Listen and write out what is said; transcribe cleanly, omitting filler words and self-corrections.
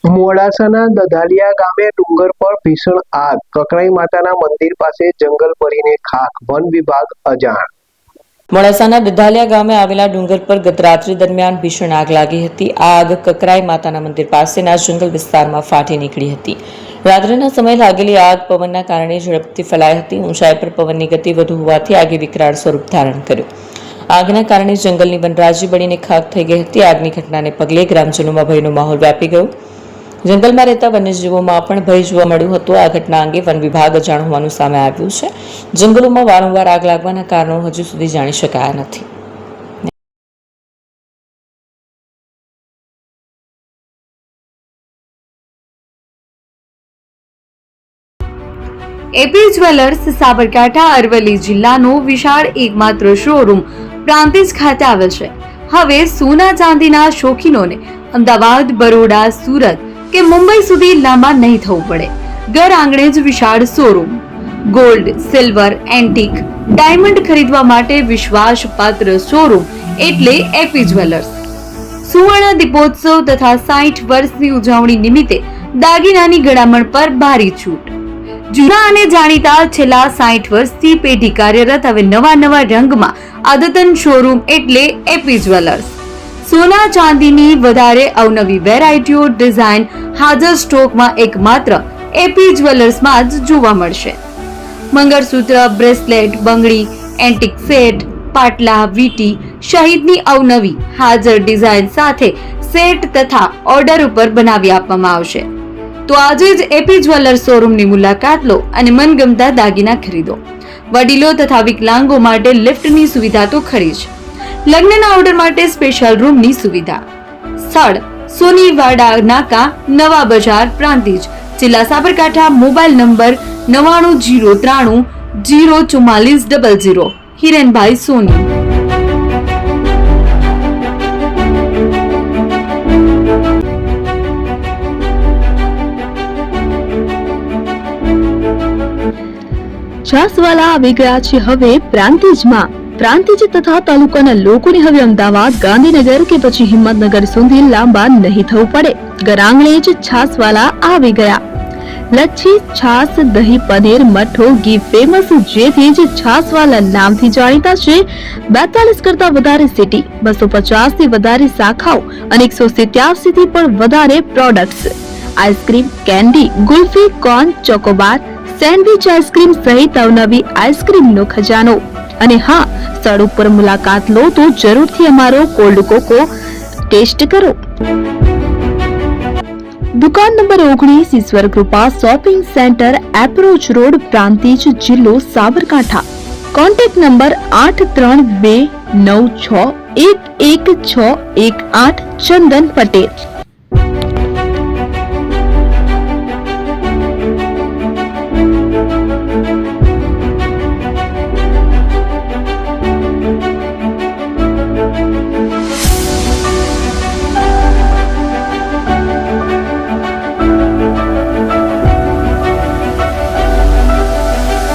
મોડાસાના દધાલિયા ગામે ડુંગર પર ભીષણ આગ, કકરાઈ માતાના મંદિર પાસે જંગલ પડીને ખાખ, વન વિભાગ અજાણ। મોડાસાના દધાલિયા ગામે આવેલા ડુંગર પર ગત રાત્રિ દરમિયાન ભીષણ આગ લાગી હતી। આ આગ કકરાઈ માતાના મંદિર પાસેના જંગલ વિસ્તારમાં ફાટી નીકળી હતી। રાત્રિના સમયે લાગેલી આગ પવનના કારણે ઝડપથી ફેલાઈ હતી। ઊંચાઈ પર પવનની ગતિ વધુ હોવાથી આગે વિકરાળ સ્વરૂપ ધારણ કર્યું। આગના કારણે જંગલની વનરાજી બળીને ખાખ થઈ ગઈ હતી। આગની ઘટનાને પગલે ગ્રામજનોમાં ભયનો માહોલ વ્યાપી ગયો। જંગલમાં રહેતા વન્યજીવોમાં પણ ભય જોવા મળ્યું હતું। આ ઘટના અંગે વન વિભાગ અજાણ હોવાનું સામે આવ્યું છે। જંગલોમાં વારંવાર આગ લાગવાના કારણો હજુ સુધી જાણી શકાયા નથી। એપી જ્વેલર્સ સાબરકાંઠા અરવલ્લી જિલ્લાનો વિશાળ એકમાત્ર શોરૂમ પ્રાંતિજ ખાતે આવેલ છે। હવે સોના ચાંદીના શોખીનોને અમદાવાદ, બરોડા, સુરત કે મુંબઈ સુધી લાંબા નહીં થવું પડે। ઘર આંગણે જ વિશાળ showroom. Gold, silver, antique, diamond ખરીદવા માટે વિશ્વાસપાત્ર શોરૂમ એટલે એપી જ્વેલર્સ। સુવર્ણ દીપોત્સવ તથા 60 વર્ષની ઉજવણી નિમિત્તે દાગીનાની ગળામણ પર ભારી છૂટ। જૂના અને જાણીતા છેલ્લા 60 વર્ષથી પેઢી કાર્યરત હવે નવા રંગમાં અદ્યતન શોરૂમ એટલે એપી જ્વેલર્સ। સોના ચાંદીની વધારે અવનવી વેરાયટીઓ, ડિઝાઇન હાજર સ્ટોકમાં એકમાત્ર એપી જ્વેલર્સમાં જ જોવા મળશે। મંગળસૂત્ર, બ્રેસલેટ, બંગડી, એન્ટિક સેટ, પાટલા, વીટી સહિતની અવનવી હાજર ડિઝાઇન સાથે સેટ તથા ઓર્ડર ઉપર બનાવી આપવામાં આવશે। તો આજે જ એપી જ્વેલર્સ શોરૂમની મુલાકાત લો અને મનગમતા દાગીના ખરીદો। વડીલો તથા વિકલાંગો માટે લિફ્ટની સુવિધા તો ખરી જ। લગ્નના ઓર્ડર માટે સ્પેશિયલ રૂમની સુવિધા। સ્થળ સોનીવાડા નાકા, નવા બજાર, પ્રાંતિજ, જિલ્લા સાબરકાંઠા। Mobile number 9903 04400। હિરેનભાઈ સોની। છાસવાલા આવી ગયા છે હવે પ્રાંતિજમાં। પ્રાંતિજ તથા તાલુકાના લોકોને હવે અમદાવાદ, ગાંધીનગર કે પછી હિંમતનગર સુધી લાંબા નહીં થવું પડે। ઘર આંગણે જ છાસવાલા આવી ગયા। લચ્છી, છાસ, દહીં, પનીર, મઠ્ઠો, ઘી ફેમસ, જેથી જ છાસવાલા નામથી જાણીતા છે। 42 કરતા વધારે સિટી, 250 થી વધારે શાખાઓ અને 187 થી પણ વધારે products. Ice cream, candy, kulfi, corn, Chocobar, sandwich ice cream સહિત અવનવી આઈસ્ક્રીમનો ખજાનો। અને હા, સ્થળ ઉપર મુલાકાત લો તો જરૂરથી અમારો કોલ્ડ કોકો ટેસ્ટ કરો। દુકાન number 19, Ishwar Krupa shopping centre, approach road, Prantij, જિલ્લો સાબરકાંઠા। Contact number 8329611618 Chandan Patel.